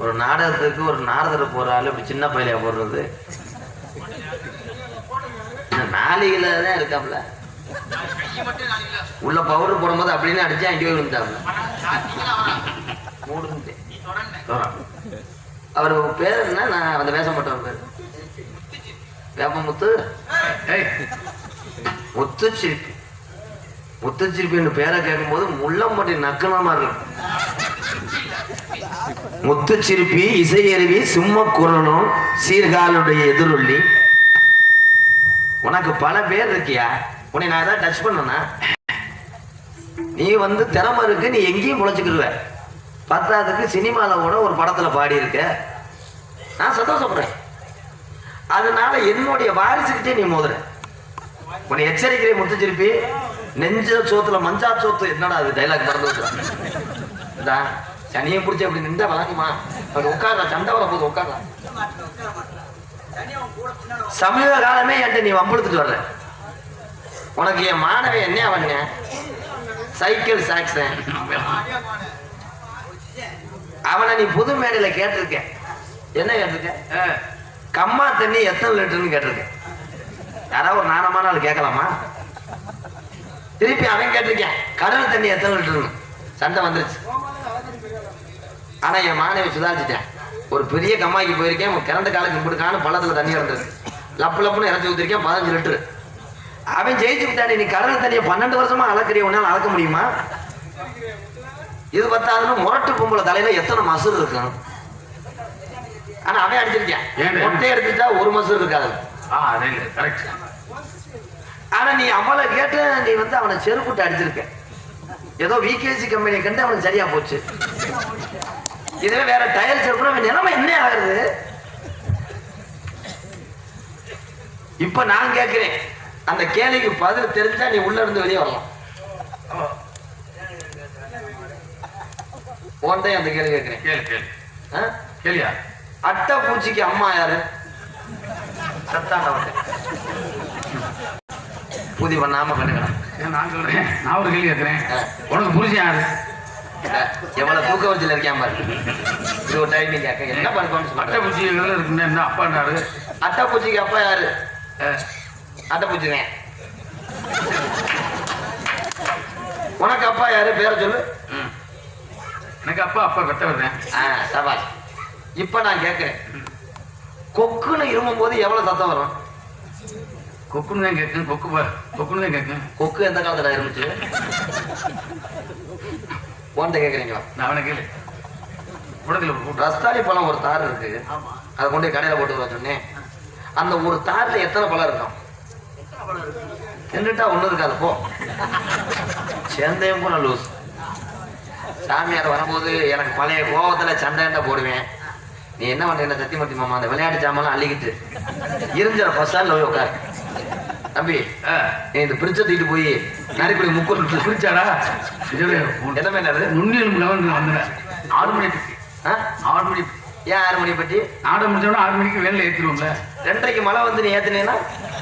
ஒரு நாடகத்துக்கு ஒரு நாரதரை போற ஆளு இப்படி சின்ன பையிலையா போடுறது? நாளிகள தான் இருக்காப்ல. உள்ள பவுடர் போடும்போது அப்படின்னு அடிச்சு அங்கே விழுந்தாப்ல. அவர் பேர் என்ன? நான் அந்த வேஷம் போட்டவர் பேர் வேப்பமுத்து முத்துச்சிரிப்பி. முத்துச்சிரிப்பின்னு பேரை கேட்கும் போது முள்ளம் மட்டும் நக்கணமா இருக்கும். முத்துச்சிரிப்பி, இசையருவி, சும்ம குரலும், சீர்காலுடைய எதிரொல்லி. உனக்கு பல பேர் இருக்கியா? உன்னை நான் ஏதாவது டச் பண்ணனா? நீ திறமை இருக்கு, நீ எங்கேயும் முளைச்சுக்கிடுவ. பத்தாவதுக்கு சினிமால கூட ஒரு படத்துல பாடி இருக்க. நான் சந்தோஷப்படுறேன். அதனால என்னுடைய வாரிசுக்கிட்டே நீ மோதுற. உன்னை எச்சரிக்கிறேன் முத்துச்சிரிப்பி. நெஞ்ச சோத்துல மஞ்சா சோத்து. என்னடா அது டைலாக் மறந்து வச்சுதான். சனியை பிடிச்சி அப்படி நின்றா வழங்குமா? அப்படி உட்கார்றா, சண்டை வர போது உட்கார்றா. சமீப காலமே என்கிட்ட நீ வம்பெடுத்துட்டு வர்ற. உனக்கு என் மாணவன் என்ன பண்ண? சைக்கிள் சாக்சன். அவனை நீ புது மேடையில கேட்டிருக்க. என்ன கேட்டிருக்க? கம்மா தண்ணி எத்தனை லிட்டர்னு கேட்டிருக்க. யாராவது ஒரு நாணமான ஆள் கேட்கலாமா? திருப்பி அவன் கேட்டிருக்கேன் கடல் தண்ணி எத்தனை லிட்டர்னு. சண்டை வந்துருச்சு. ஆனா என் மாணவி சுதாரிச்சுட்டேன். ஒரு பெரிய கம்மாய்க்கு போயிருக்கேன். கிரண்ட காலுக்கு இப்படிக்கான பள்ளத்துல தண்ணி இறந்துருக்கு. லப்பு லப்புன்னு இறச்சி ஊத்திருக்கேன் 15 லிட்டரு. அவன் ஜெயிச்சு விட்டானே. நீ கடல் தண்ணியை 12 வருஷமா அளக்கிறிய, உன்னால அளக்க முடியுமா? இது பத்தாதுன்னு முரட்டு பொம்பளை தலையில எத்தனை மசூர் இருக்கும். ஆனா அவன் அடிச்சிருக்கேன். மொட்டை எடுத்துட்டா ஒரு மசூர் இருக்காது. ஆனா நீ அம்மளை கேட்டு நீ அவனை செருப்புட்டு அடிச்சிருக்க. ஏதோ விகேசி கம்பெனியை கண்டு அவனுக்கு சரியா போச்சு. இதுவே வேற டயர் செருப்புனா அவன் நிலைமை என்ன ஆகுறது? இப்ப நான் கேட்கிறேன், அந்த கேள்விக்கு பதில் தெரிஞ்சா நீ உள்ள இருந்து வெளியே வரலாம். உன்டையும் அந்த கேள்வி கேட்கிறேன். கேள்வியா? அட்டை பூச்சிக்கு அம்மா யாரு? சத்தாண்டவன். பூதி பண்ணாம பண்ணுகிறேன். நான் சொல்றேன். நான் ஒரு கேள்வி கேட்கிறேன். உனக்கு புரிஞ்சு யாரு? எவ்வளவு தூக்க வச்சுல இருக்கேன் பாரு. இது ஒரு டைம் கேட்க என்ன பண்ணுவோம்? அட்டை பூச்சி இருக்குன்னு என்ன அப்பாண்டாரு? அட்டை பூச்சிக்கு அப்பா யாரு? அட்டை பூச்சிங்க. உனக்கு அப்பா யாரு? பேரை சொல்லு. எனக்கு அப்பா அப்பா வெட்ட வருவேன். சபாஷ். இப்ப நான் கேட்கிறேன், கொக்குன்னு இருமும் போது எவ்வளவு சத்தம் வரும்? கொக்குன்னு தான் கேட்கும். கொக்குன்னு தான் கேட்கும். கொக்கு எந்த காலத்துல இருந்துச்சு? உன்கிட்ட கேட்குறீங்களா? நான் அவனை கேளு. ரஸ்தாலி பழம் ஒரு தார் இருக்கு. அதை கொண்டு கடையில போட்டு வர சொன்னேன். அந்த ஒரு தார்ல எத்தனை பழம் இருக்கும்? தின்னுட்டா ஒண்ணு இருக்காது. போ சேர்ந்தையும் போன லூஸ். சாமியார் வரும்போது எனக்கு பழைய கோவத்துல சண்டை போடுவேன். நீ என்ன பண்ற? சத்தியமூர்த்தி மாமா அந்த விளையாட்டு சாமான் அள்ளிக்கிட்டு இருந்துற பஸ்டாண்ட்ல போய் உட்காரு. தம்பி நீ இந்த பிரிச்ச தூக்கிட்டு போய் நரிக்குடி முக்கூர் பிரிச்சாடா? எல்லாமே நுண்ணியல் வந்துடுறேன். 6 மணிக்கு. 6 மணி. ஏன் 6 மணி பற்றி? நாடகம் முடிச்சோன்னா 6 மணிக்கு வேலையில் ஏற்றிடுவோம்ல. 2:30க்கு மழை நீ ஏத்தினேன்னா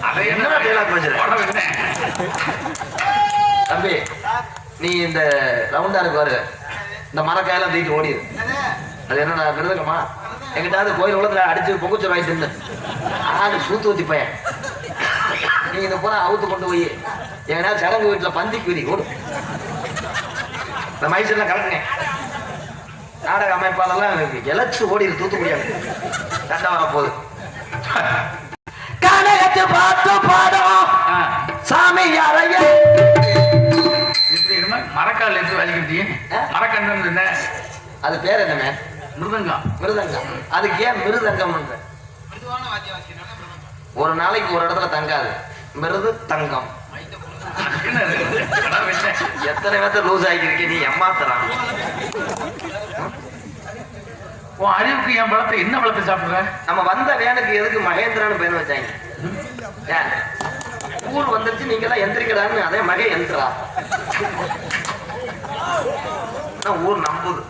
அதை என்ன டேலாக் வச்சிருக்க? தம்பி நீ இந்த ரவுண்டா இருக்கு பாரு, இந்த மரக்காயெல்லாம் தூக்கி ஓடிடு. அது என்ன விருதுங்கம்மா? எங்கிட்டாவது கோயில் உலகத்துல அடிச்சு பொங்குச்சோர் வாங்கிட்டு ஆடு சூத்து ஊத்தி பையன். நீ இந்த பூரா அவுத்து கொண்டு போய் எங்கன்னா சடங்கு வீட்டுல பந்திக்கு விதி ஓடு. இந்த மைசூர்லாம் கலக்குங்க. நாடக அமைப்பாளெல்லாம் இழைச்சு ஓடிடு. தூத்துக்குடியாது சண்டை வர போகுது. பார்த்து பாடம் சாமி அறைய மரக்கால் எடுத்து வலிக்கிட்டீங்க. மரக்கண்டம் என்ன? அது பேர் என்னமே? மிருதங்கம். மிருதங்கம். அதுக்கு ஏன் மிருதங்கம்? ஒரு நாளைக்கு ஒரு இடத்துல தங்காது. மிருது தங்கம். எத்தனை பேர்த்த லூஸ் ஆகிருக்க நீ ஏமாத்துறான். உன் அறிவுக்கு என் பழத்தை என்ன பழத்தை சாப்பிடுற? நம்ம வந்த வேனுக்கு எதுக்கு மகேந்திரான்னு பேர் வச்சாங்க? ஊர் வந்துருச்சு நீங்க எல்லாம் எந்திரிக்கிறான்னு. அதே மகே எந்திரா ஊர் நம்புது.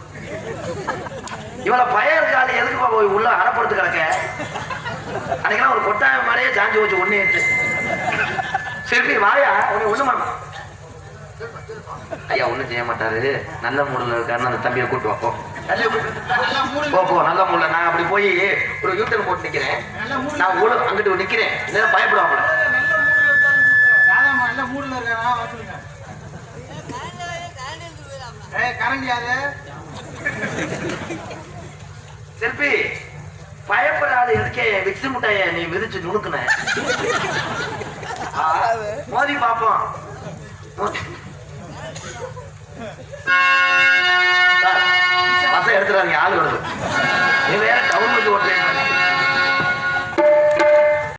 இவளை பயம் இருக்காது. எதுக்குப்பா போய் உள்ள அறப்படுத்து கிடக்க? அன்னைக்கெல்லாம் ஒரு கொட்டாய மாதிரியே சாஞ்சி வச்சு ஒண்ணு ஏற்று சரி வாயா உனக்கு ஒண்ணு மாட்டோம். ஐயா ஒண்ணும் செய்ய மாட்டாரு. நல்ல மூடல இருக்காருன்னு அந்த தம்பியை கூட்டு வைப்போம். தள்ளி போ போ, நல்ல மூல. நான் அப்படி போய் ஒரு யூட்டர் போட்டு நிக்கிறேன். நான் ஊழ அங்கிட்டு நிக்கிறேன். இல்லைன்னா பயப்படுவாங்க. நல்ல மூடுல இருக்காரா சொல்லுங்க. கரண்ட் யாரு செல்பி பயப்படாத. எதுக்கே விக்ஸ் முட்டைய நீ மிதிச்சு நுணுக்குன? மோதி பாப்போம். பசங்க எடுத்துறாங்க, ஆளு வருது. நீ வேற டவுன் பண்ணி ஓட்டுறீங்க.